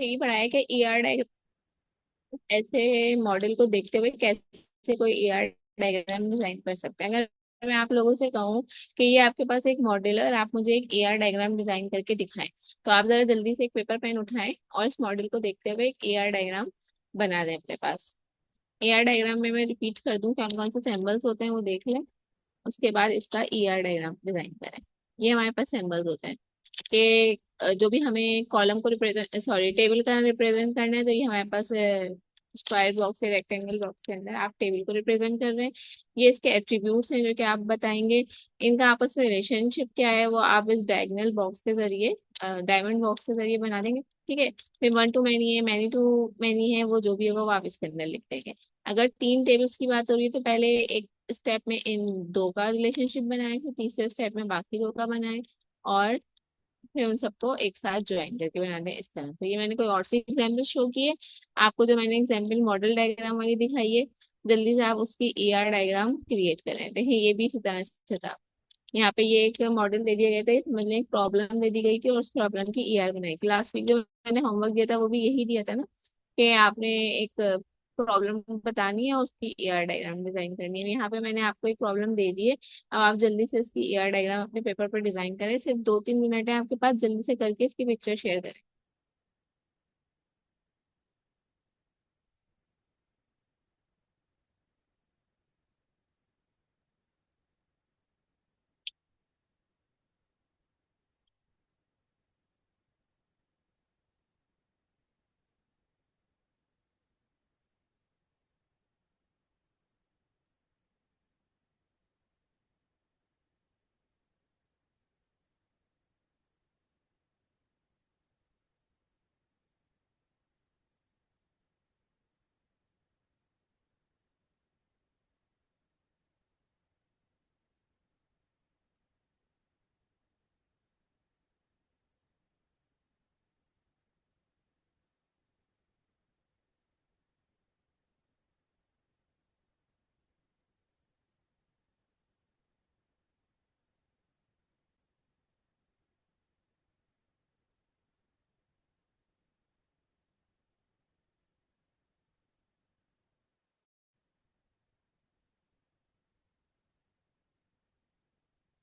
यही पढ़ाया कि ईआर डायग्राम, ऐसे मॉडल को देखते हुए कैसे कोई ईआर डायग्राम डिजाइन कर सकते हैं। अगर मैं आप लोगों से कहूँ कि ये आपके पास एक मॉडल है और आप मुझे एक ईआर डायग्राम डिजाइन करके दिखाएं, तो आप जरा जल्दी से एक पेपर पेन उठाएं और इस मॉडल को देखते हुए एक ईआर डायग्राम बना दें अपने पास। ईआर डायग्राम में मैं रिपीट कर दूं कौन कौन से सिंबल्स होते हैं वो देख लें, उसके बाद इसका ईआर डायग्राम डिजाइन करें। ये हमारे पास सिंबल्स होते हैं कि जो भी हमें कॉलम को रिप्रेजेंट, सॉरी टेबल का रिप्रेजेंट करना है, तो ये हमारे पास स्क्वायर बॉक्स या रेक्टेंगल बॉक्स के अंदर आप टेबल को रिप्रेजेंट कर रहे हैं। ये इसके एट्रीब्यूट्स हैं जो कि आप बताएंगे। इनका आपस में रिलेशनशिप क्या है वो आप इस डायगोनल बॉक्स के जरिए, डायमंड बॉक्स के जरिए बना देंगे। ठीक है, फिर वन टू मैनी है, मैनी टू मैनी है, वो जो भी होगा वो आप इसके अंदर लिख देंगे। अगर तीन टेबल्स की बात हो रही है तो पहले एक स्टेप में इन दो का रिलेशनशिप बनाए, फिर तीसरे स्टेप में बाकी दो का बनाए, और फिर उन सबको एक साथ ज्वाइन करके बनाना है इस तरह। तो ये मैंने कोई और सी एग्जाम्पल शो की है आपको, जो मैंने एग्जाम्पल मॉडल डायग्राम वाली दिखाई है। जल्दी से आप उसकी ईआर डायग्राम क्रिएट करें। देखिए ये भी इसी तरह से था। यहाँ पे ये एक मॉडल दे दिया गया था, मतलब एक प्रॉब्लम दे दी गई थी और उस प्रॉब्लम की ईआर बनाई थी। लास्ट वीक जो मैंने होमवर्क दिया था वो भी यही दिया था ना, कि आपने एक प्रॉब्लम बतानी है और उसकी ईआर डायग्राम डिजाइन करनी है। यहाँ पे मैंने आपको एक प्रॉब्लम दे दी है, अब आप जल्दी से इसकी ईआर डायग्राम अपने पेपर पर डिजाइन करें। सिर्फ 2-3 मिनट है आपके पास, जल्दी से करके इसकी पिक्चर शेयर करें।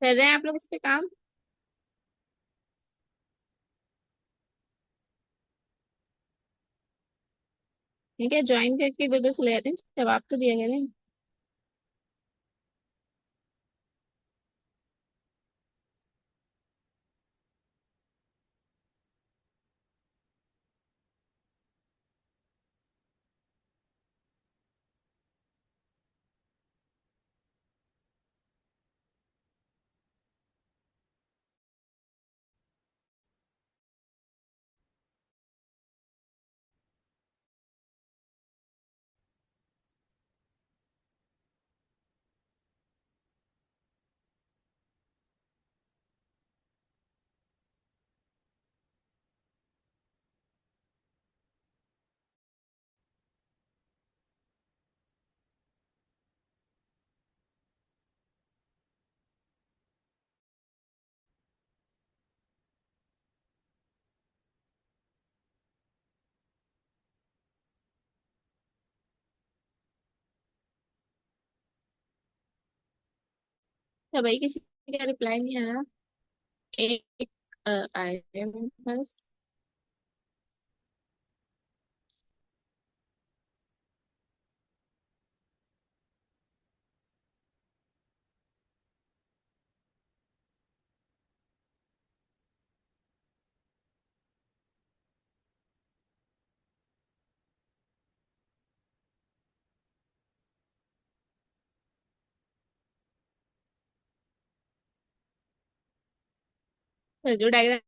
कर रहे हैं आप लोग इस पे काम? ठीक है, ज्वाइन करके दो दो चले जाते हैं, जवाब तो दिया गया है। तो भाई किसी का रिप्लाई नहीं आ रहा। एक आया है मेरे पास। तो जो डायग्राम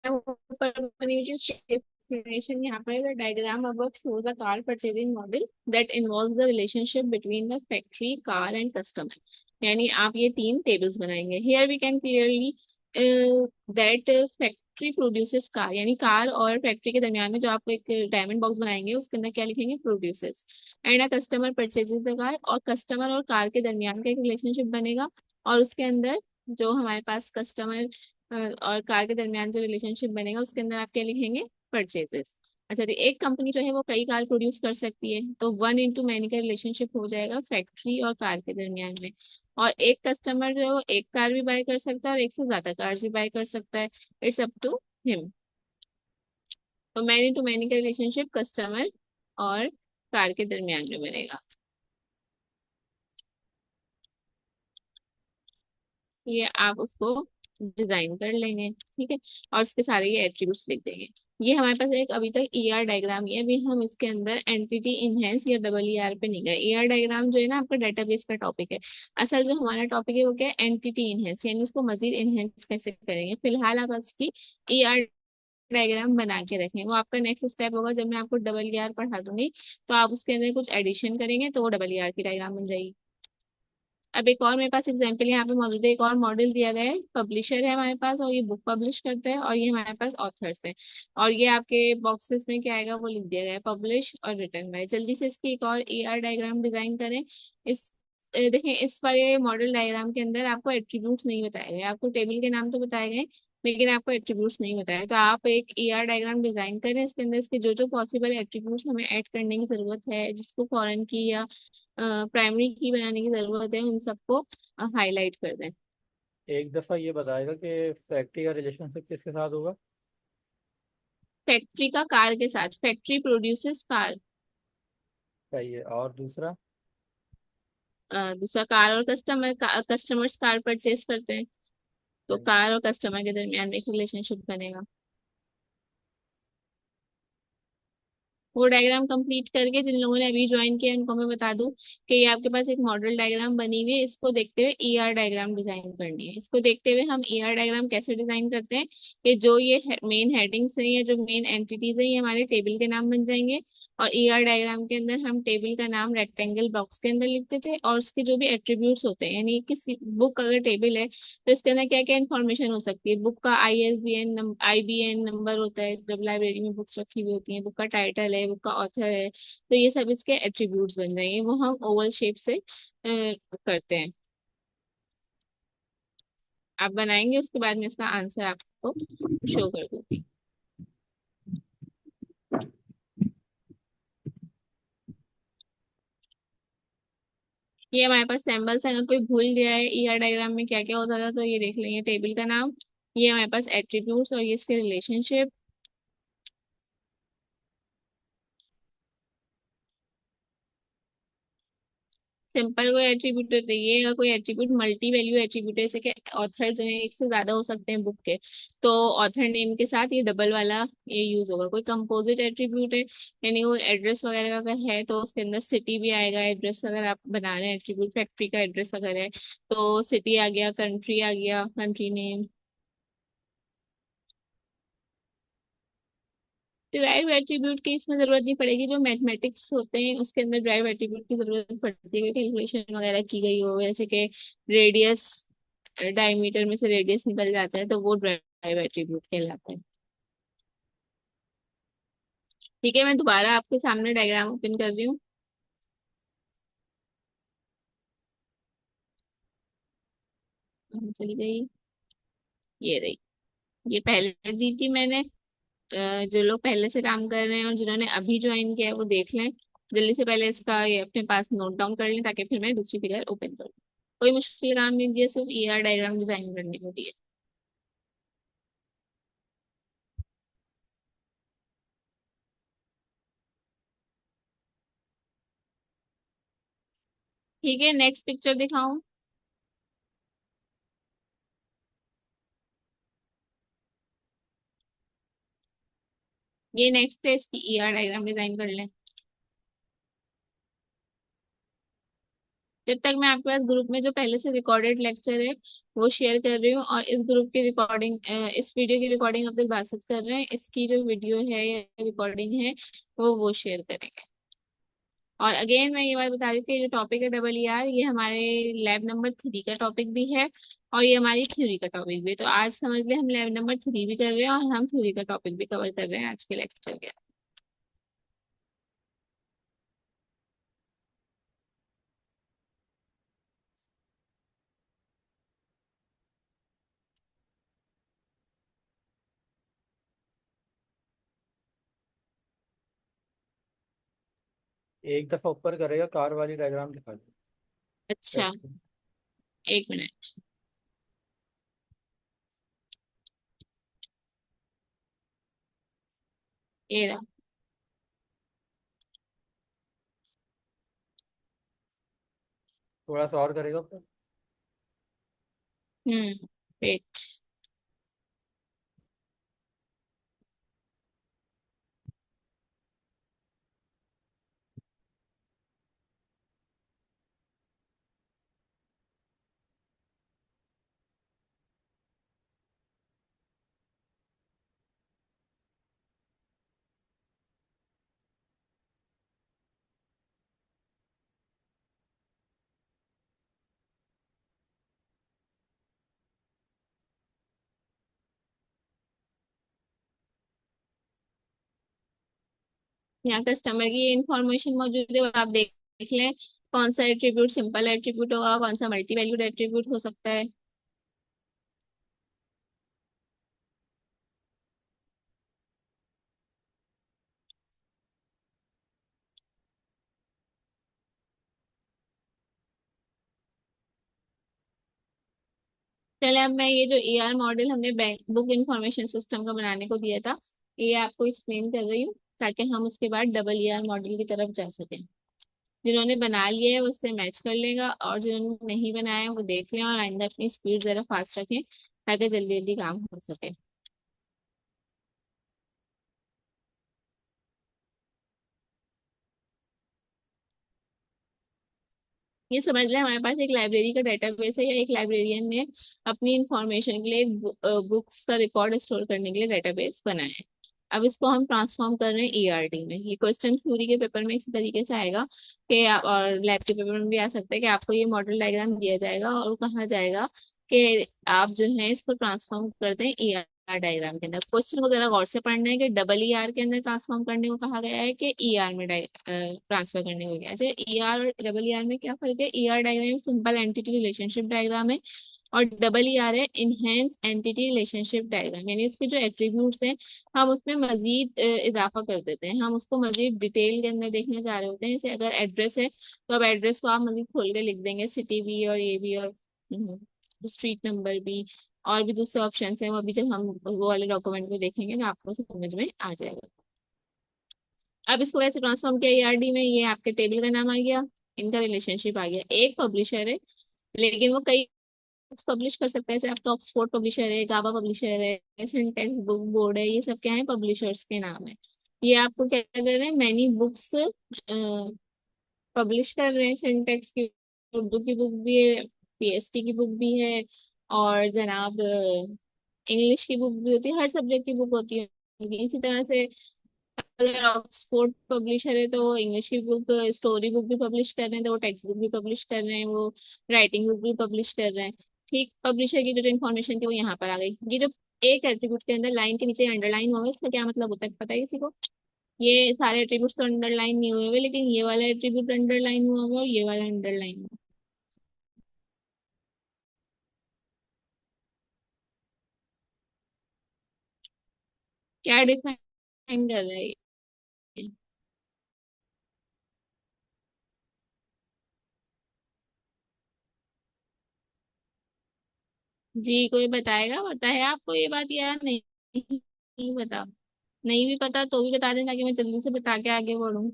ऊपर बनी जो definition यहाँ पर है, the diagram above shows a car purchasing model that involves the relationship between the factory, car and customer। यानी आप ये तीन टेबल्स बनाएंगे। Here we can clearly that factory produces car, यानी कार और फैक्ट्री के दरमियान में जो आप एक डायमंड बॉक्स बनाएंगे उसके अंदर क्या लिखेंगे, produces. And a customer purchases the car, और कस्टमर और कार के दरमियान का एक रिलेशनशिप बनेगा, और उसके अंदर जो हमारे पास कस्टमर और कार के दरमियान जो रिलेशनशिप बनेगा उसके अंदर आप क्या लिखेंगे, परचेजेस। अच्छा, तो एक कंपनी जो है वो कई कार प्रोड्यूस कर सकती है, तो वन इंटू मैनी का रिलेशनशिप हो जाएगा फैक्ट्री और कार के दरमियान में। और एक कस्टमर जो है वो एक कार भी बाय कर सकता है और एक से ज्यादा कार भी बाय कर सकता है। It's up to him. तो मैनी टू मैनी का रिलेशनशिप कस्टमर और कार के दरमियान में बनेगा। ये आप उसको डिजाइन कर लेंगे, ठीक है। और उसके सारे ये एट्रीब्यूट्स लिख देंगे। ये हमारे पास एक अभी तक ईआर डायग्राम ही है। अभी हम इसके अंदर एंटिटी इनहेंस या डबल ईआर पे नहीं गए। ईआर डायग्राम जो है ना आपका डेटाबेस का टॉपिक है। असल जो हमारा टॉपिक है वो क्या है, एंटिटी इनहेंस, यानी उसको मजीद इनहेंस कैसे करेंगे। फिलहाल आप इसकी ईआर डायग्राम बना के रखें, वो आपका नेक्स्ट स्टेप होगा। जब मैं आपको डबल ईआर पढ़ा दूंगी तो आप उसके अंदर कुछ एडिशन करेंगे तो वो डबल ईआर की डायग्राम बन जाएगी। अब एक और मेरे पास एग्जांपल यहाँ पे मौजूद है। एक और मॉडल दिया गया है, पब्लिशर है हमारे पास और ये बुक पब्लिश करता है, और ये हमारे पास ऑथर्स है। और ये आपके बॉक्सेस में क्या आएगा वो लिख दिया गया है, पब्लिश और रिटर्न बाय। जल्दी से इसकी एक और एआर डायग्राम डिजाइन करें। इस देखें, इस वाले मॉडल डायग्राम के अंदर आपको एट्रीब्यूट्स नहीं बताए गए, आपको टेबल के नाम तो बताए गए लेकिन आपको एट्रीब्यूट्स नहीं बताए। तो आप एक ईआर डायग्राम डिजाइन करें, इसके अंदर इसके जो जो पॉसिबल एट्रीब्यूट्स हमें ऐड करने की जरूरत है, जिसको फॉरेन की या प्राइमरी की बनाने की जरूरत है, उन सबको हाईलाइट कर दें। एक दफा ये बताएगा कि फैक्ट्री का रिलेशनशिप किसके साथ होगा। फैक्ट्री का कार के साथ, फैक्ट्री प्रोड्यूसेस कार। सही है। और दूसरा। दूसरा कार और कस्टमर, कस्टमर्स कार परचेज करते हैं, तो सही। कार और कस्टमर के दरमियान में एक रिलेशनशिप बनेगा। वो डायग्राम कंप्लीट करके जिन लोगों ने अभी ज्वाइन किया उनको मैं बता दूं कि ये आपके पास एक मॉडल डायग्राम बनी हुई है। इसको देखते हुए ईआर डायग्राम डिजाइन करनी है। इसको देखते हुए हम ईआर डायग्राम कैसे डिजाइन करते हैं कि जो ये मेन हेडिंग्स हैं या जो मेन एंटिटीज हैं ये हमारे टेबल के नाम बन जाएंगे। और ईआर डायग्राम के अंदर हम टेबल का नाम रेक्टेंगल बॉक्स के अंदर लिखते थे, और उसके जो भी एट्रीब्यूट्स होते हैं, यानी किसी बुक अगर टेबल है तो इसके अंदर क्या क्या इन्फॉर्मेशन हो सकती है। बुक का आईएसबीएन आईबीएन नंबर होता है, जब लाइब्रेरी में बुक्स रखी हुई होती हैं। बुक का टाइटल है, बुक का ऑथर है, तो ये सब इसके एट्रीब्यूट्स बन जाएंगे। वो हम ओवल शेप से करते हैं। आप बनाएंगे, उसके बाद में इसका आंसर आपको शो कर दूंगी। ये हमारे पास सैम्पल्स है, अगर कोई भूल गया है ईआर डायग्राम में क्या क्या होता था तो ये देख लेंगे। टेबल का नाम, ये हमारे पास एट्रीब्यूट्स और ये इसके रिलेशनशिप। सिंपल कोई एट्रीब्यूट होता है, ये अगर कोई एट्रीब्यूट मल्टी वैल्यू एट्रीब्यूट है, जैसे कि ऑथर जो है एक से ज्यादा हो सकते हैं बुक के, तो ऑथर नेम के साथ ये डबल वाला ये यूज होगा। कोई कंपोजिट एट्रीब्यूट है, यानी वो एड्रेस वगैरह अगर है तो उसके अंदर सिटी भी आएगा। एड्रेस अगर आप बना रहे हैं एट्रीब्यूट, फैक्ट्री का एड्रेस अगर है तो सिटी आ गया, कंट्री आ गया, कंट्री नेम। डिराइव एट्रीब्यूट की इसमें जरूरत नहीं पड़ेगी। जो मैथमेटिक्स होते हैं उसके अंदर ड्राइव एट्रीब्यूट की जरूरत पड़ती है, कैलकुलेशन वगैरह की गई हो, जैसे कि रेडियस, डायमीटर में से रेडियस निकल जाता है तो वो ड्राइव एट्रीब्यूट कहलाता है। ठीक है, मैं दोबारा आपके सामने डायग्राम ओपन कर रही हूँ। चली गई, ये रही। ये पहले दी थी मैंने। जो लोग पहले से काम कर रहे हैं और जिन्होंने अभी ज्वाइन किया है वो देख लें। जल्दी से पहले इसका ये अपने पास नोट डाउन कर लें ताकि फिर मैं दूसरी फिगर ओपन करूँ। कोई मुश्किल काम नहीं दिया, सिर्फ ईआर डायग्राम डिजाइन करने को दिया। ठीक है, नेक्स्ट पिक्चर दिखाऊं। ये नेक्स्ट है, इसकी ईआर डायग्राम डिजाइन कर लें। जब तक मैं आपके पास ग्रुप में जो पहले से रिकॉर्डेड लेक्चर है वो शेयर कर रही हूँ, और इस ग्रुप की रिकॉर्डिंग, इस वीडियो की रिकॉर्डिंग अब्दुल बासित कर रहे हैं, इसकी जो वीडियो है या रिकॉर्डिंग है वो शेयर करेंगे। और अगेन मैं ये बात बता रही हूँ कि ये जो टॉपिक है डबल ई आर, ये हमारे लैब नंबर 3 का टॉपिक भी है और ये हमारी थ्योरी का टॉपिक भी है। तो आज समझ ले हम लैब नंबर 3 भी कर रहे हैं और हम थ्योरी का टॉपिक भी कवर कर रहे हैं आज के लेक्चर के। एक दफा ऊपर करेगा, कार वाली डायग्राम दिखा दो। अच्छा, Correct. 1 मिनट। ये रहा। थोड़ा सा और करेगा ऊपर। वेट। यहाँ कस्टमर की ये इंफॉर्मेशन मौजूद है, वो आप देख देख लें। कौन सा एट्रीब्यूट सिंपल एट्रीब्यूट होगा, कौन सा मल्टी वैल्यूड एट्रीब्यूट हो सकता है। चले, अब मैं ये जो एआर मॉडल हमने बैंक बुक इंफॉर्मेशन सिस्टम का बनाने को दिया था, ये आपको एक्सप्लेन कर रही हूँ, ताकि हम उसके बाद डबल एआर मॉडल की तरफ जा सकें। जिन्होंने बना लिया है वो उससे मैच कर लेगा, और जिन्होंने नहीं बनाया है वो देख लें, और आइंदा अपनी स्पीड जरा फास्ट रखें, ताकि जल्दी जल्दी काम हो सके। ये समझ लें, हमारे पास एक लाइब्रेरी का डेटाबेस है, या एक लाइब्रेरियन ने अपनी इंफॉर्मेशन के लिए बुक्स का रिकॉर्ड स्टोर करने के लिए डेटाबेस बनाया है। अब इसको हम ट्रांसफॉर्म कर रहे हैं ईआरडी में। ये क्वेश्चन थ्योरी के पेपर में इसी तरीके से आएगा कि और लैब के पेपर में भी आ सकता है कि आपको ये मॉडल डायग्राम दिया जाएगा और कहा जाएगा कि आप जो है इसको ट्रांसफॉर्म कर दें ईआर डायग्राम के अंदर। क्वेश्चन को जरा गौर से पढ़ना है कि डबल ईआर के अंदर ट्रांसफॉर्म करने को कहा गया है कि ईआर में ट्रांसफर करने को गया है। अच्छा, ईआर और डबल ईआर में क्या फर्क है? ER diagram simple entity relationship diagram है, और डबल ईआर है इनहेंस एंटिटी रिलेशनशिप डायग्राम, यानी उसके जो एट्रीब्यूट्स हैं हम उसमें मजीद इजाफा कर देते हैं, हम उसको मजीद डिटेल के अंदर देखने जा रहे होते हैं। जैसे अगर एड्रेस है तो अब एड्रेस को आप मजीद खोल के लिख देंगे, सिटी भी और ये भी और स्ट्रीट नंबर भी, और भी दूसरे ऑप्शन हैं, वो अभी जब हम वो वाले डॉक्यूमेंट को देखेंगे ना आपको समझ में आ जाएगा। अब इसको ऐसे ट्रांसफॉर्म किया ईआरडी में, ये आपके टेबल का नाम आ गया, इनका रिलेशनशिप आ गया। एक पब्लिशर है, लेकिन वो कई पब्लिश कर सकते हैं, जैसे आपका ऑक्सफोर्ड पब्लिशर है, गावा पब्लिशर है, सिंटेक्स बुक बोर्ड है, ये सब क्या है? पब्लिशर्स के नाम है। ये आपको क्या कर रहे हैं? मैनी बुक्स पब्लिश कर रहे हैं। सिंटेक्स की उर्दू की बुक भी है, पीएसटी की बुक भी है, और जनाब इंग्लिश की बुक भी होती है, हर सब्जेक्ट की बुक होती है। इसी तरह से अगर ऑक्सफोर्ड पब्लिशर है तो वो इंग्लिश की बुक, स्टोरी बुक भी पब्लिश कर रहे हैं, तो वो टेक्स्ट बुक भी पब्लिश कर रहे हैं, वो राइटिंग बुक भी पब्लिश कर रहे हैं। ठीक, पब्लिशर की जो इन्फॉर्मेशन थी वो यहाँ पर आ गई। ये जो एक एट्रीब्यूट के अंदर लाइन के नीचे अंडरलाइन हुआ है, इसका क्या मतलब होता है पता है किसी को? ये सारे एट्रीब्यूट्स तो अंडरलाइन नहीं हुए हुए, लेकिन ये वाला एट्रीब्यूट अंडरलाइन हुआ हुआ और ये वाला अंडरलाइन हुआ। क्या डिफाइन कर रहा है ये? जी, कोई बताएगा? पता है आपको ये बात या नहीं? नहीं बता। नहीं भी पता तो भी बता दें, ताकि मैं जल्दी से बता के आगे बढ़ूं।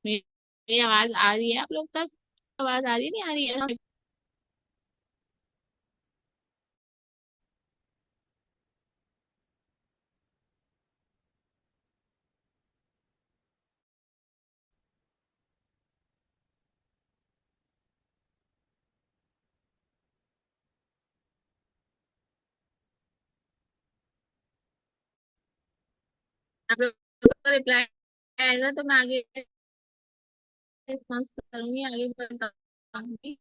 मेरी आवाज आ रही है आप लोग तक? आवाज आ रही है, नहीं आ रही है? आप लोग का रिप्लाई आएगा तो मैं आगे रिस्पॉन्स करूंगी, आगे बताऊंगी।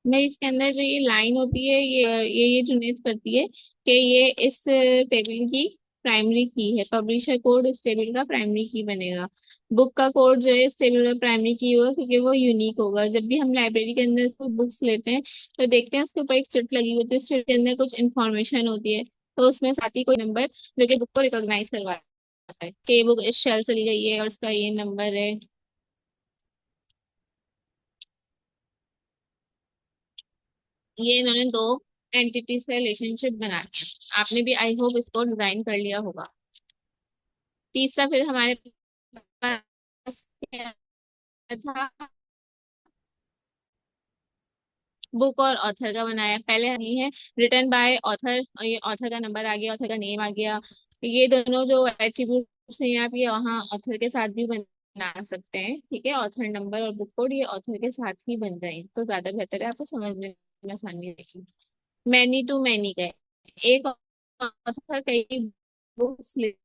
मैं इसके अंदर जो ये लाइन होती है ये जुनेट करती है कि ये इस टेबल की प्राइमरी की है। पब्लिशर कोड इस टेबल का प्राइमरी की बनेगा। बुक का कोड जो है इस टेबल का प्राइमरी की होगा, क्योंकि वो यूनिक होगा। जब भी हम लाइब्रेरी के अंदर से बुक्स लेते हैं तो देखते हैं उसके ऊपर एक चिट लगी होती है, उस चिट के अंदर कुछ इन्फॉर्मेशन होती है। तो उसमें साथ ही कोई नंबर जो कि बुक को रिकॉग्नाइज करवाता है कि ये बुक इस शेल चली गई है और उसका ये नंबर है। ये इन्होंने दो एंटिटीज का रिलेशनशिप बना दिया। आपने भी आई होप इसको डिजाइन कर लिया होगा। तीसरा फिर हमारे पास क्या था, बुक और ऑथर का बनाया। पहले नहीं है रिटन बाय ऑथर, और ये ऑथर का नंबर आ गया, ऑथर का नेम आ गया। ये दोनों जो एट्रीब्यूट्स हैं आप ये वहाँ ऑथर के साथ भी बना सकते हैं। ठीक है, ऑथर नंबर और बुक कोड ये ऑथर के साथ ही बन जाए तो ज्यादा बेहतर है, आपको समझने में आसानी रहेगी। मैनी टू मैनी का है। एक ऑथर कई बुक्स लिख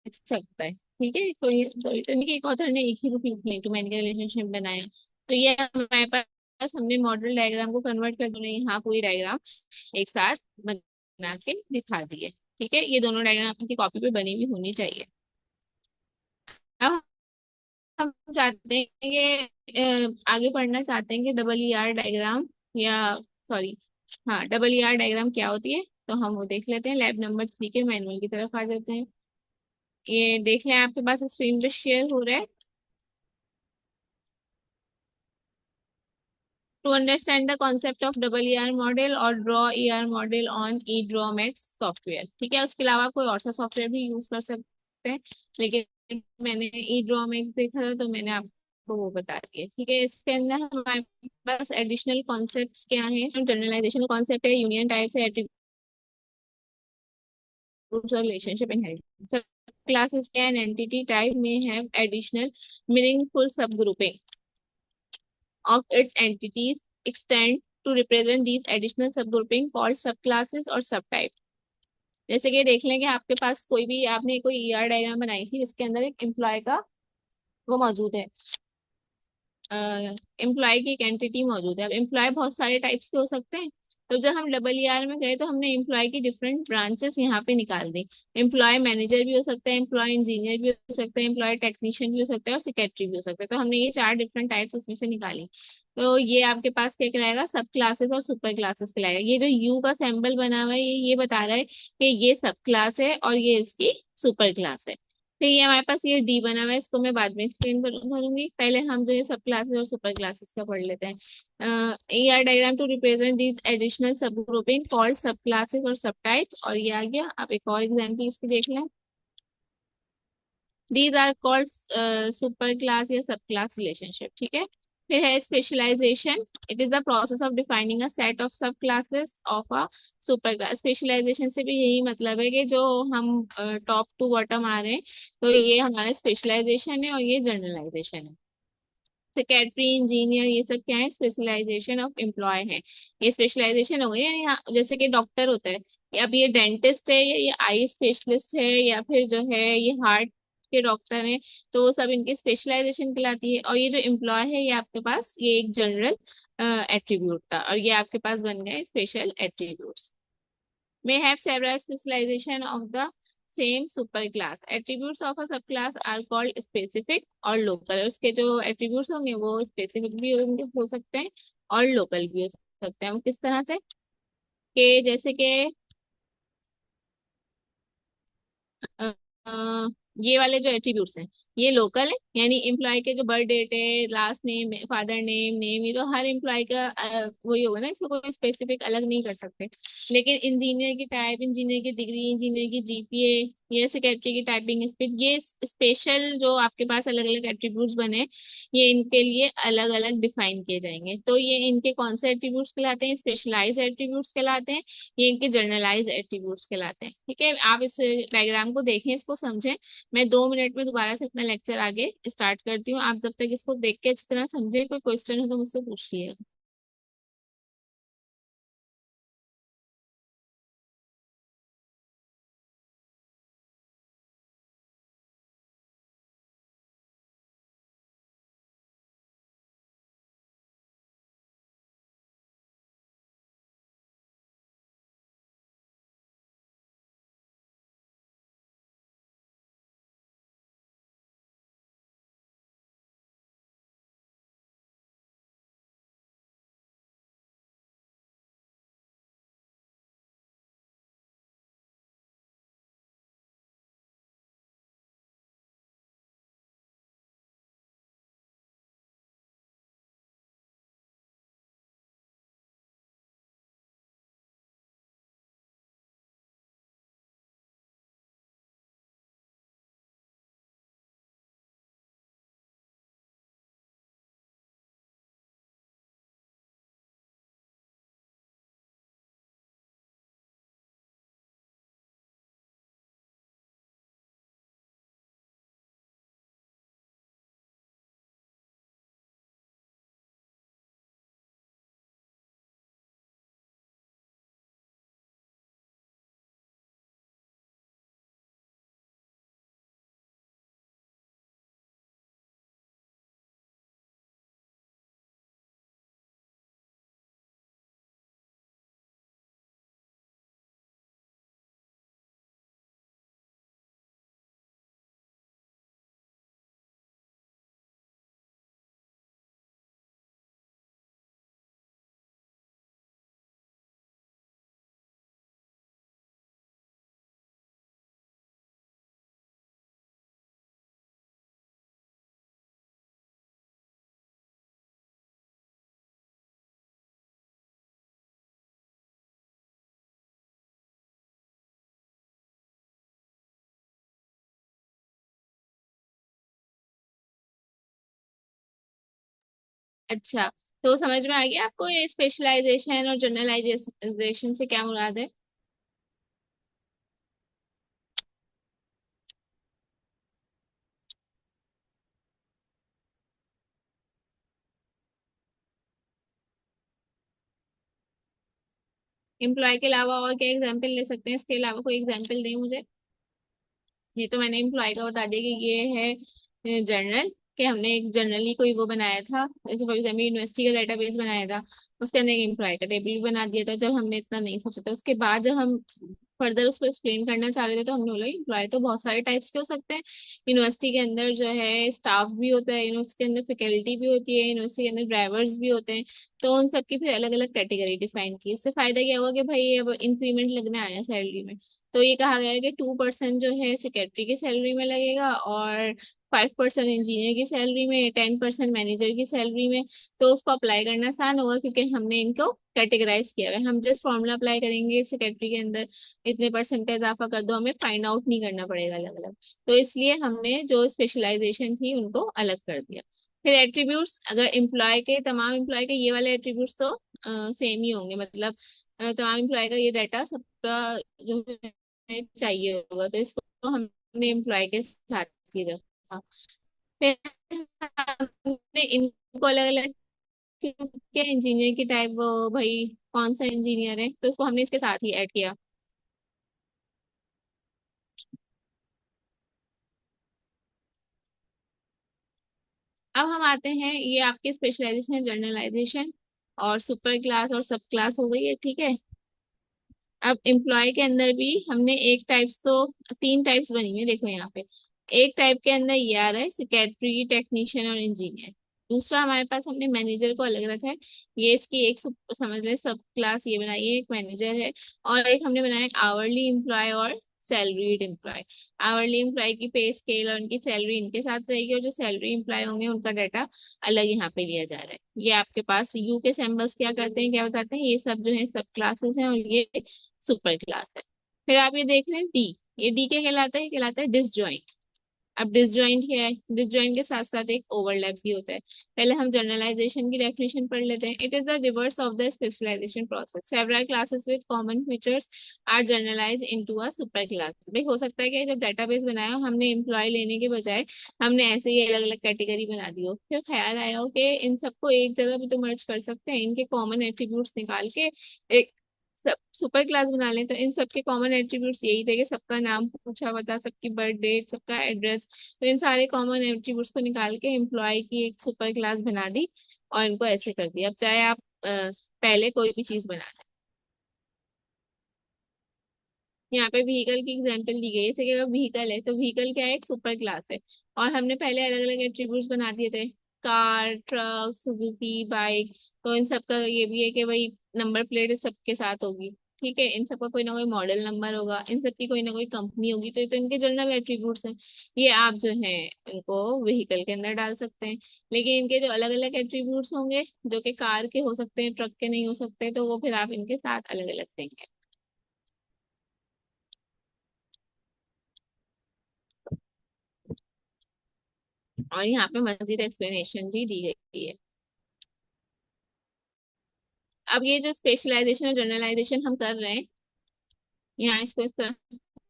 सकता है। ठीक है, कोई जरूरी तो नहीं कि एक ऑथर ने एक ही बुक लिखी टू मैनी का रिलेशनशिप बनाया। तो ये हमारे पास हमने मॉडल डायग्राम को कन्वर्ट कर दिया, यहाँ पूरी डायग्राम एक साथ बना के दिखा दी है। ठीक है, ये दोनों डायग्राम आपकी कॉपी पे बनी हुई होनी चाहिए। अब हम चाहते हैं कि आगे पढ़ना चाहते हैं कि डबल ई आर डायग्राम या सॉरी, हाँ डबल ई आर डायग्राम क्या होती है, तो हम वो देख लेते हैं। लैब नंबर 3 के मैनुअल की तरफ आ जाते हैं। ये देख लें आपके पास स्क्रीन पे शेयर हो रहा है। To understand the concept of double E R model और draw E R model on Edraw Max software. ठीक है, उसके अलावा कोई और सा सॉफ्टवेयर भी यूज कर सकते हैं, लेकिन मैंने ई ड्रॉ मैक्स देखा था तो मैंने आपको वो बता दिया। ठीक है, इसके अंदर हमारे पास एडिशनल कॉन्सेप्ट्स क्या हैं। जनरलाइजेशन कॉन्सेप्ट है, यूनियन टाइप से एट्रीब्यूट्स और relationship inheritance. Classes can entity type में have additional meaningful subgrouping of its entities extend to represent these additional subgrouping called subclasses or subtype। जैसे कि देख लें कि आपके पास कोई भी आपने कोई ईआर डायग्राम बनाई थी जिसके अंदर एक एम्प्लॉय का वो मौजूद है, एम्प्लॉय की एक एंटिटी मौजूद है। अब एम्प्लॉय बहुत सारे टाइप्स के हो सकते हैं। तो जब हम डबल ईआर में गए तो हमने एम्प्लॉय की डिफरेंट ब्रांचेस यहाँ पे निकाल दी। एम्प्लॉय मैनेजर भी हो सकता है, एम्प्लॉय इंजीनियर भी हो सकता है, एम्प्लॉय टेक्नीशियन भी हो सकता है और सेक्रेटरी भी हो सकता है। तो हमने ये चार डिफरेंट टाइप्स उसमें से निकाली। तो ये आपके पास क्या कहलाएगा, सब क्लासेस और सुपर क्लासेस कहलाएगा। ये जो यू का सिंबल बना हुआ है ये बता रहा है कि ये सब क्लास है और ये इसकी सुपर क्लास है। तो ये हमारे पास ये डी बना हुआ है, इसको मैं बाद में एक्सप्लेन करूंगी। पहले हम जो ये सब क्लासेस और सुपर क्लासेस का पढ़ लेते हैं। E R diagram to represent these additional subgrouping called subclasses और सब टाइप। और ये आ गया। आप एक और एग्जाम्पल इसकी देख लें। These are called superclass या सब क्लास रिलेशनशिप। ठीक है, फिर है specialisation. It is the process of defining a set of subclasses of a superclass. Specialisation से भी यही मतलब है कि जो हम टॉप टू बॉटम आ रहे हैं, तो ये हमारा स्पेशलाइजेशन है और ये जनरलाइजेशन है। सेक्रेटरी इंजीनियर ये सब क्या है, स्पेशलाइजेशन ऑफ एम्प्लॉय है। ये स्पेशलाइजेशन हो गई है। यहाँ जैसे कि डॉक्टर होता है, अब ये डेंटिस्ट है या ये आई स्पेशलिस्ट है या फिर जो है ये हार्ट के डॉक्टर हैं, तो वो सब इनकी स्पेशलाइजेशन कहलाती है। और ये जो एम्प्लॉय है ये आपके पास ये एक जनरल एट्रीब्यूट था और ये आपके पास बन गए special attributes. may have several specialization of the same superclass। attributes of a subclass are called specific और local। उसके जो attributes होंगे वो specific भी होंगे, हो सकते हैं और local भी हो सकते हैं। वो किस तरह से, कि जैसे कि अ, अ, ये वाले जो एट्रीब्यूट्स हैं ये लोकल है, यानी एम्प्लॉय के जो बर्थ डेट है, last name, father name, name, ये तो हर एम्प्लॉय का वही होगा ना, इसको कोई स्पेसिफिक अलग नहीं कर सकते। लेकिन इंजीनियर की टाइप, इंजीनियर की डिग्री, इंजीनियर की जीपीए, ये सेक्रेटरी की टाइपिंग स्पीड, ये स्पेशल जो आपके पास अलग अलग एट्रीब्यूट्स बने ये इनके लिए अलग अलग डिफाइन किए जाएंगे। तो ये इनके कौन से एट्रीब्यूट्स कहलाते हैं, स्पेशलाइज एट्रीब्यूट्स कहलाते हैं। ये इनके जर्नलाइज एट्रीब्यूट्स कहलाते हैं। ठीक है, आप इस डायग्राम को देखें, इसको समझें। मैं 2 मिनट में दोबारा से अपना लेक्चर आगे स्टार्ट करती हूँ। आप जब तक इसको देख के अच्छी तरह समझे, कोई क्वेश्चन हो तो मुझसे पूछ लिएगा। अच्छा, तो समझ में आ गया आपको ये स्पेशलाइजेशन और जनरलाइजेशन से क्या मुराद है। एम्प्लॉय के अलावा और क्या एग्जाम्पल ले सकते हैं, इसके अलावा कोई एग्जाम्पल दें मुझे। ये तो मैंने एम्प्लॉय का बता दिया कि ये है जर्नल, कि हमने एक जनरली कोई वो बनाया था, जैसे फॉर एग्जाम्पल यूनिवर्सिटी का डेटाबेस बनाया था, उसके अंदर एक एम्प्लॉय का टेबल भी बना दिया था जब हमने इतना नहीं सोचा था। उसके बाद जब हम फर्दर उसको एक्सप्लेन करना चाह रहे थे तो हमने बोला एम्प्लॉय तो बहुत सारे टाइप्स के हो सकते हैं। यूनिवर्सिटी के अंदर जो है स्टाफ भी होता है, यूनिवर्सिटी के अंदर फैकल्टी भी होती है, यूनिवर्सिटी के अंदर ड्राइवर्स भी होते हैं। तो उन सबकी फिर अलग अलग कैटेगरी डिफाइन की। इससे फायदा क्या हुआ कि भाई अब इंक्रीमेंट लगने आया सैलरी में, तो ये कहा गया है कि 2% जो है सेक्रेटरी की सैलरी में लगेगा, और 5% इंजीनियर की सैलरी में, 10% मैनेजर की सैलरी में। तो उसको अप्लाई करना आसान होगा क्योंकि हमने इनको कैटेगराइज किया हुआ है। हम जस्ट फॉर्मूला अप्लाई करेंगे सेक्रेटरी के अंदर इतने परसेंट का इजाफा कर दो, हमें फाइंड आउट नहीं करना पड़ेगा अलग अलग। तो इसलिए हमने जो स्पेशलाइजेशन थी उनको अलग कर दिया। फिर एट्रीब्यूट्स, अगर एम्प्लॉय के तमाम एम्प्लॉय के ये वाले एट्रीब्यूट्स तो सेम ही होंगे, मतलब तमाम एम्प्लॉय का ये डाटा सबका जो है चाहिए होगा, तो इसको हमने एम्प्लॉय के साथ ही रखा। फिर हमने इनको अलग अलग, क्या इंजीनियर की टाइप, भाई कौन सा इंजीनियर है, तो इसको हमने इसके साथ ही ऐड किया। अब हम आते हैं, ये आपके स्पेशलाइजेशन है, जर्नलाइजेशन और सुपर क्लास और सब क्लास हो गई है, ठीक है। अब एम्प्लॉय के अंदर भी हमने एक टाइप्स तो, तीन टाइप्स बनी हुई है देखो यहाँ पे। एक टाइप के अंदर ये आ रहा है सेक्रेटरी, टेक्नीशियन और इंजीनियर। दूसरा हमारे पास हमने मैनेजर को अलग रखा है, ये इसकी एक समझ ले सब क्लास ये बनाई है, एक मैनेजर है। और एक हमने बनाया आवरली एम्प्लॉय और सैलरीड एम्प्लॉय। आवरली एम्प्लॉय की पे स्केल और उनकी सैलरी इनके साथ रहेगी, और जो सैलरी एम्प्लॉय होंगे उनका डाटा अलग यहाँ पे लिया जा रहा है। ये आपके पास यू के सिंबल्स क्या करते हैं, क्या बताते हैं, ये सब जो है सब क्लासेस हैं, और ये सुपर क्लास है। फिर आप ये देख रहे हैं डी, ये डी क्या कहलाता है, ये कहलाता है डिसजॉइंट। अब डिसजॉइंट क्या है, डिसजॉइंट के साथ साथ एक ओवरलैप भी होता है। पहले हम जनरलाइजेशन की डेफिनेशन पढ़ लेते हैं। It is the reverse of the specialisation process, several classes with common features are generalise into a superclass. भाई हो सकता है कि जब डेटाबेस बनाया हो हमने एम्प्लॉय लेने के बजाय हमने ऐसे ही अलग अलग कैटेगरी बना दी हो, फिर ख्याल आया हो कि इन सबको एक जगह भी तो मर्ज कर सकते हैं, इनके कॉमन एट्रीब्यूट्स निकाल के एक सब सुपर क्लास बना लें। तो इन सबके कॉमन एट्रीब्यूट्स यही थे कि सबका नाम पूछा बता, सबकी बर्थ डेट, सबका एड्रेस। तो इन सारे कॉमन एट्रीब्यूट्स को निकाल के एम्प्लॉय की एक सुपर क्लास बना दी, और इनको ऐसे कर दिया। अब चाहे आप पहले कोई भी चीज बना दें। यहाँ पे व्हीकल की एग्जांपल दी गई है, जैसे कि अगर व्हीकल है तो व्हीकल क्या है, एक सुपर क्लास है। और हमने पहले अलग अलग एट्रीब्यूट्स बना दिए थे, कार, ट्रक, सुजुकी, बाइक। तो इन सब का ये भी है कि भाई नंबर प्लेट सबके साथ होगी, ठीक है, इन सबका कोई ना कोई मॉडल नंबर होगा, इन सब की कोई ना कोई कंपनी होगी। तो ये तो इनके जनरल एट्रीब्यूट्स हैं, ये आप जो है इनको व्हीकल के अंदर डाल सकते हैं। लेकिन इनके जो अलग अलग एट्रीब्यूट्स होंगे, जो कि कार के हो सकते हैं, ट्रक के नहीं हो सकते, तो वो फिर आप इनके साथ अलग अलग देंगे। और यहाँ पे मजीद एक्सप्लेनेशन भी दी गई है। अब ये जो स्पेशलाइजेशन और जनरलाइजेशन हम कर रहे हैं, यहाँ इसको इस तरह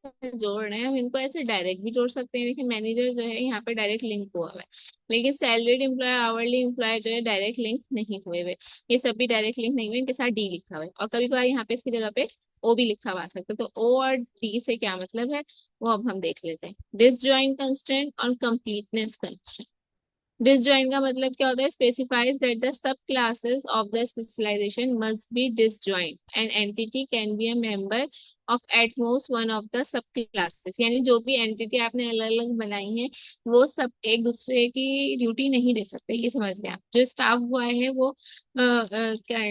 से जोड़ रहे हैं, हम इनको ऐसे डायरेक्ट भी जोड़ सकते हैं। देखिए मैनेजर जो है यहाँ पे डायरेक्ट लिंक हुआ हुआ है, लेकिन सैलरीड एम्प्लॉय, आवरली एम्प्लॉय जो है डायरेक्ट लिंक नहीं हुए हुए। ये सब भी डायरेक्ट लिंक नहीं हुए, इनके साथ डी लिखा हुआ है, और कभी कभार यहाँ पे इसकी जगह पे ओ भी लिखा हुआ आ सकता है। तो ओ और डी से क्या मतलब है वो अब हम देख लेते हैं। डिसजॉइंट कंस्ट्रेंट और कंप्लीटनेस कंस्ट्रेंट। Disjoint का मतलब क्या होता है, specifies that the subclasses of the specialization must be disjoint. An entity can be a member of at most one of the subclasses. यानी जो भी एंटिटी आपने अलग अलग बनाई है वो सब एक दूसरे की ड्यूटी नहीं दे सकते, ये समझ लें आप। जो स्टाफ हुआ है वो क्या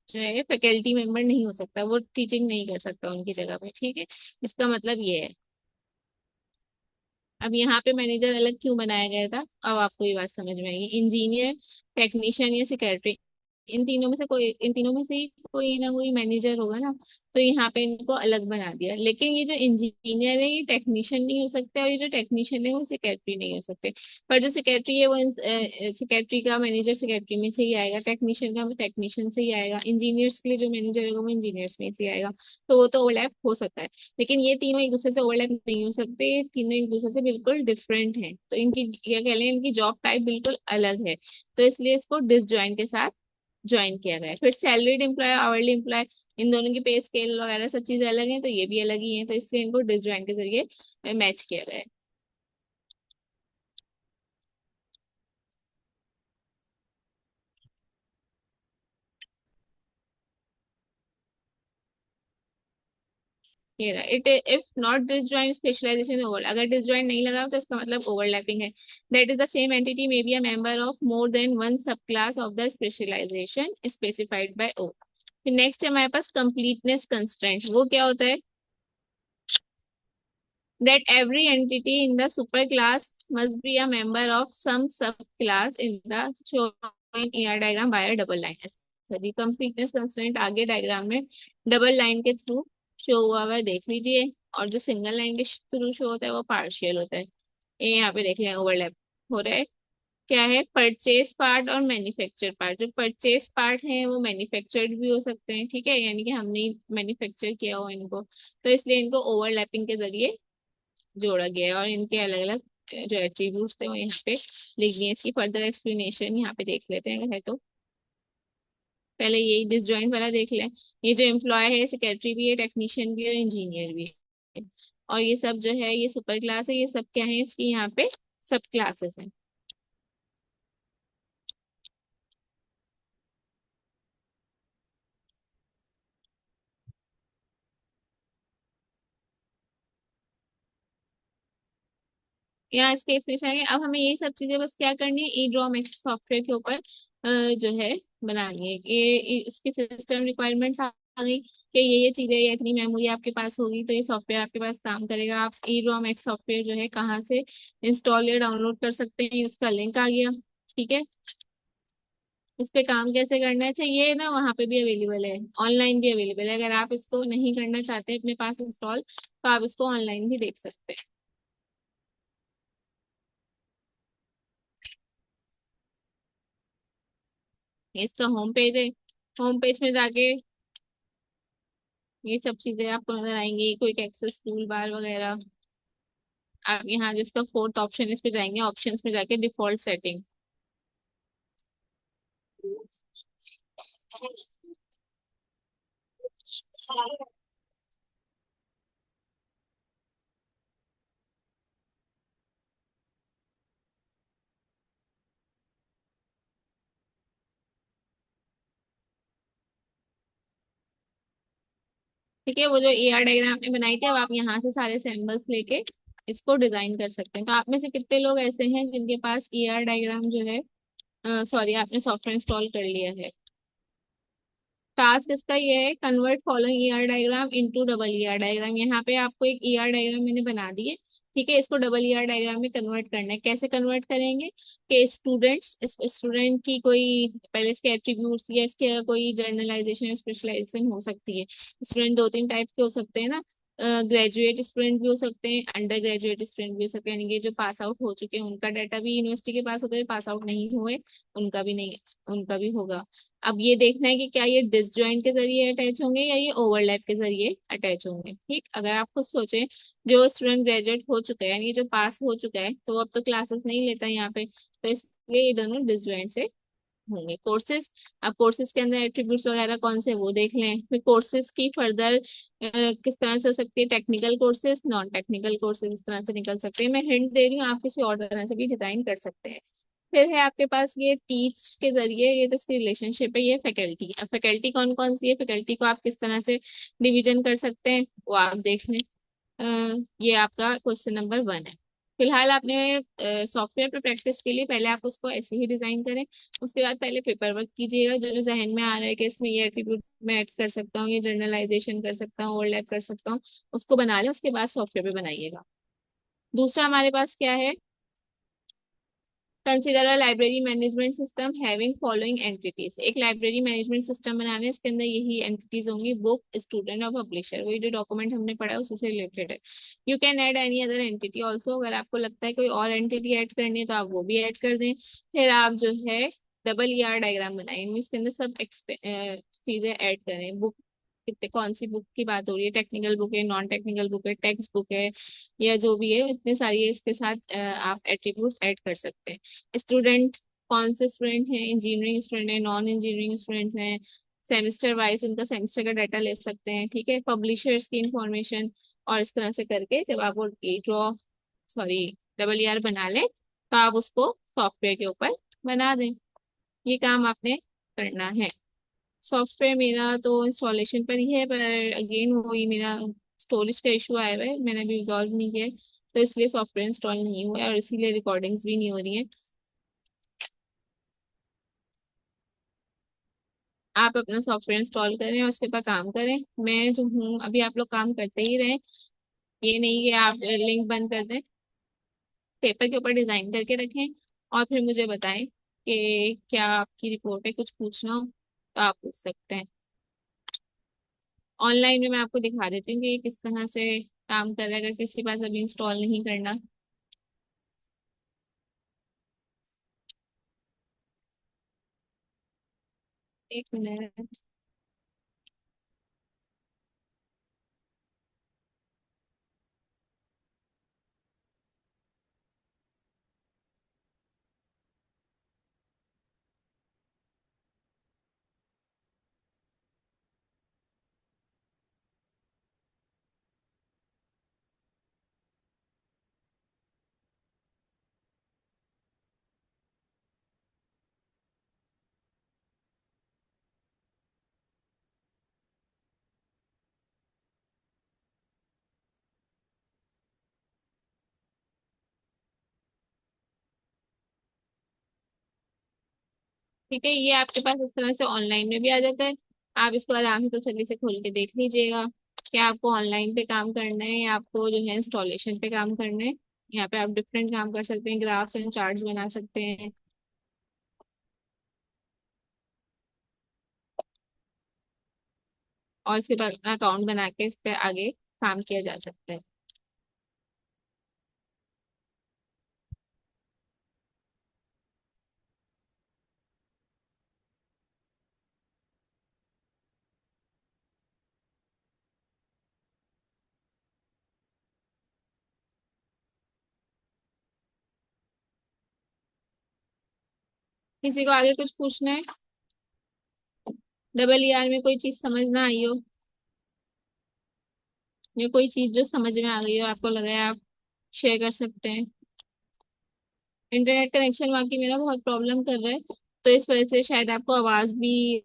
जो है फैकल्टी मेंबर नहीं हो सकता, वो टीचिंग नहीं कर सकता उनकी जगह पे, ठीक है। इसका मतलब ये है। अब यहाँ पे मैनेजर अलग क्यों बनाया गया था, अब आपको ये बात समझ में आएगी। इंजीनियर, टेक्नीशियन या सेक्रेटरी इन तीनों में से ही कोई ना कोई मैनेजर होगा ना। तो यहाँ पे इनको अलग बना दिया। लेकिन ये जो इंजीनियर है ये टेक्नीशियन नहीं हो सकते, और ये जो टेक्नीशियन है वो सेक्रेटरी नहीं हो सकते। पर जो सेक्रेटरी है वो सेक्रेटरी का मैनेजर सेक्रेटरी में से ही आएगा, टेक्नीशियन का टेक्नीशियन से ही आएगा, इंजीनियर्स के लिए जो मैनेजर होगा वो इंजीनियर्स में से ही आएगा। तो वो तो ओवरलैप हो सकता है। लेकिन ये तीनों एक दूसरे से ओवरलैप नहीं हो सकते, ये तीनों एक दूसरे से बिल्कुल डिफरेंट हैं। तो इनकी क्या कह लें, इनकी जॉब टाइप बिल्कुल अलग है। तो इसलिए इसको डिसजॉइंट के साथ ज्वाइन किया गया है। फिर सैलरीड एम्प्लॉय, आवर्ली एम्प्लॉय, इन दोनों की पे स्केल वगैरह सब चीजें अलग हैं, तो ये भी अलग ही है, तो इसलिए इनको डिसजॉइंट के जरिए मैच किया गया है। ये रहा it, if not disjoint specialisation over, अगर डिसजॉइंट नहीं लगा तो इसका मतलब ओवरलैपिंग है। That is the same entity may be a member of more than one subclass of the specialisation specified by O. फिर नेक्स्ट है हमारे पास कंप्लीटनेस कंस्ट्रेंट। वो क्या होता है? that every entity in the superclass must be a member of some subclass in the shown AR diagram by a double line। Sorry, completeness constraint आगे diagram में double line के through show हुआ हुआ है, देख लीजिए। और जो सिंगल लाइन के थ्रू शो होता है वो पार्शियल होता है। ये यहाँ पे देख लें, ओवरलैप हो रहा है। क्या है? परचेज पार्ट और मैन्युफैक्चर पार्ट। जो परचेज पार्ट है वो मैन्युफैक्चर्ड भी हो सकते हैं, ठीक है, यानी कि हमने मैन्युफैक्चर किया हो इनको, तो इसलिए इनको ओवरलैपिंग के जरिए जोड़ा गया है। और इनके अलग अलग जो एट्रीब्यूट्स थे वो यहाँ पे लिख दिए। इसकी फर्दर एक्सप्लेनेशन यहाँ पे देख लेते हैं अगर है तो। पहले यही डिसजॉइंट वाला देख लें। ये जो एम्प्लॉय है सेक्रेटरी भी है, टेक्नीशियन भी है और इंजीनियर भी है। और ये सब जो है ये सुपर क्लास है, ये सब क्या है इसकी यहाँ पे सब क्लासेस हैं। यहाँ इसके एक्सप्लेनेशन है। अब हमें ये सब चीजें बस क्या करनी है, ई ड्रॉ मैक्स सॉफ्टवेयर के ऊपर जो है बनानी है। इसकी सिस्टम रिक्वायरमेंट्स आ गई कि ये चीजें, या इतनी मेमोरी आपके पास होगी तो ये सॉफ्टवेयर आपके पास काम करेगा। आप ई ड्रॉ मैक्स सॉफ्टवेयर जो है कहाँ से इंस्टॉल या डाउनलोड कर सकते हैं, उसका लिंक आ गया। ठीक है, इस पे काम कैसे करना है चाहिए ना, वहाँ पे भी अवेलेबल है, ऑनलाइन भी अवेलेबल है। अगर आप इसको नहीं करना चाहते अपने पास इंस्टॉल तो आप इसको ऑनलाइन भी देख सकते हैं। ये इसका होम पेज है। होम पेज में जाके ये सब चीजें आपको नजर आएंगी, क्विक एक्सेस टूल बार वगैरह। आप यहाँ जिसका फोर्थ ऑप्शन इस पे जाएंगे, ऑप्शंस में जाके डिफॉल्ट सेटिंग। ठीक है, वो जो ए आर डायग्राम आपने बनाई थी, अब आप यहाँ से सारे सैम्पल्स लेके इसको डिजाइन कर सकते हैं। तो आप में से कितने लोग ऐसे हैं जिनके पास ए आर डायग्राम जो है, सॉरी, आपने सॉफ्टवेयर इंस्टॉल कर लिया है? टास्क इसका ये है, convert following ER diagram into double ER diagram. यहाँ पे आपको एक ईआर डायग्राम मैंने बना दी है। ठीक है, इसको डबल ईआर डायग्राम में कन्वर्ट करना है। कैसे कन्वर्ट करेंगे कि स्टूडेंट्स, स्टूडेंट की कोई पहले इसके एट्रीब्यूट्स या इसके कोई जर्नलाइजेशन स्पेशलाइजेशन हो सकती है। स्टूडेंट दो तीन टाइप के हो सकते हैं ना, ग्रेजुएट स्टूडेंट भी हो सकते हैं, अंडर ग्रेजुएट स्टूडेंट भी हो सकते हैं, यानी कि जो पास आउट हो चुके हैं उनका डाटा भी यूनिवर्सिटी के पास होता है, पास आउट नहीं हुए उनका भी नहीं, उनका भी होगा। अब ये देखना है कि क्या ये डिसजॉइंट के जरिए अटैच होंगे या ये ओवरलैप के जरिए अटैच होंगे। ठीक, अगर आप खुद सोचें, जो स्टूडेंट ग्रेजुएट हो चुका है यानी जो पास हो चुका है तो अब तो क्लासेस नहीं लेता है यहाँ पे, तो इसलिए ये दोनों डिसजॉइंट से होंगे। कोर्सेज, अब कोर्सेज के अंदर एट्रीब्यूट्स वगैरह कौन से वो देख लें। फिर कोर्सेज की फर्दर किस तरह से हो सकती है, technical courses, non technical courses इस तरह से निकल सकते हैं। मैं हिंट दे रही हूँ, आप किसी और तरह से भी डिजाइन कर सकते हैं। फिर है आपके पास ये टीच के जरिए, ये तो इसकी रिलेशनशिप है, ये फैकल्टी। अब फैकल्टी कौन कौन सी है, फैकल्टी को आप किस तरह से डिवीजन कर सकते हैं वो आप देख लें। ये आपका क्वेश्चन नंबर 1 है। फिलहाल आपने सॉफ्टवेयर पे प्रैक्टिस के लिए पहले आप उसको ऐसे ही डिजाइन करें। उसके बाद पहले पेपर वर्क कीजिएगा, जो जो जहन में आ रहा है कि इसमें ये एट्रीब्यूट मैं ऐड कर सकता हूँ, ये जर्नलाइजेशन कर सकता हूँ, ओवरलैप कर सकता हूँ, उसको बना लें। उसके बाद सॉफ्टवेयर पे बनाइएगा। दूसरा हमारे पास क्या है, consider a library management system having following entities. एक लाइब्रेरी मैनेजमेंट सिस्टम बनाना है, इसके अंदर यही एंटिटीज होंगी: बुक, स्टूडेंट और पब्लिशर। वही जो डॉक्यूमेंट हमने पढ़ा है उसी से रिलेटेड है। You can add any other entity also. अगर आपको लगता है कोई और एंटिटी ऐड करनी है तो आप वो भी ऐड कर दें। फिर आप जो है डबल ई आर डायग्राम बनाएंगे, इसके अंदर सब चीजें ऐड करें। बुक, कितने, कौन सी बुक की बात हो रही है, टेक्निकल बुक है, नॉन टेक्निकल बुक है, टेक्स्ट बुक है, या जो भी है, इतने सारी है। इसके साथ आप एट्रीब्यूट्स ऐड कर सकते हैं। स्टूडेंट, कौन से स्टूडेंट हैं, इंजीनियरिंग स्टूडेंट है, नॉन इंजीनियरिंग स्टूडेंट्स हैं, सेमेस्टर वाइज उनका सेमेस्टर का डाटा ले सकते हैं, ठीक है। पब्लिशर्स की इंफॉर्मेशन। और इस तरह से करके जब आप वो ड्रॉ, सॉरी, डबल ईआर बना लें तो आप उसको सॉफ्टवेयर के ऊपर बना दें। ये काम आपने करना है। सॉफ्टवेयर मेरा तो इंस्टॉलेशन पर ही है, पर अगेन वही मेरा स्टोरेज का इशू आया हुआ है, मैंने अभी रिजॉल्व नहीं किया है, तो इसलिए सॉफ्टवेयर इंस्टॉल नहीं हुआ है और इसीलिए रिकॉर्डिंग्स भी नहीं हो रही हैं। आप अपना सॉफ्टवेयर इंस्टॉल करें और उसके ऊपर काम करें। मैं जो हूँ अभी, आप लोग काम करते ही रहें, ये नहीं कि आप लिंक बंद कर दें। पेपर के ऊपर डिजाइन करके रखें और फिर मुझे बताएं कि क्या आपकी रिपोर्ट है। कुछ पूछना हो तो आप पूछ सकते हैं। ऑनलाइन में मैं आपको दिखा देती हूँ कि ये किस तरह से काम कर रहा है, अगर किसी के पास अभी इंस्टॉल नहीं करना। 1 मिनट। ठीक है, ये आपके पास इस तरह से ऑनलाइन में भी आ जाता है। आप इसको आराम से तसल्ली से खोल के देख लीजिएगा कि आपको ऑनलाइन पे काम करना है या आपको जो है इंस्टॉलेशन पे काम करना है। यहाँ पे आप डिफरेंट काम कर सकते हैं, ग्राफ्स एंड चार्ट्स बना सकते हैं, और इसके बाद अपना अकाउंट बना के इस पे आगे काम किया जा सकता है। किसी को आगे कुछ पूछना है? डबल ईआर में कोई चीज समझ ना आई हो, या कोई चीज जो समझ में आ गई हो, आपको लगा है, आप शेयर कर सकते हैं। इंटरनेट कनेक्शन वाकई मेरा बहुत प्रॉब्लम कर रहा है, तो इस वजह से शायद आपको आवाज भी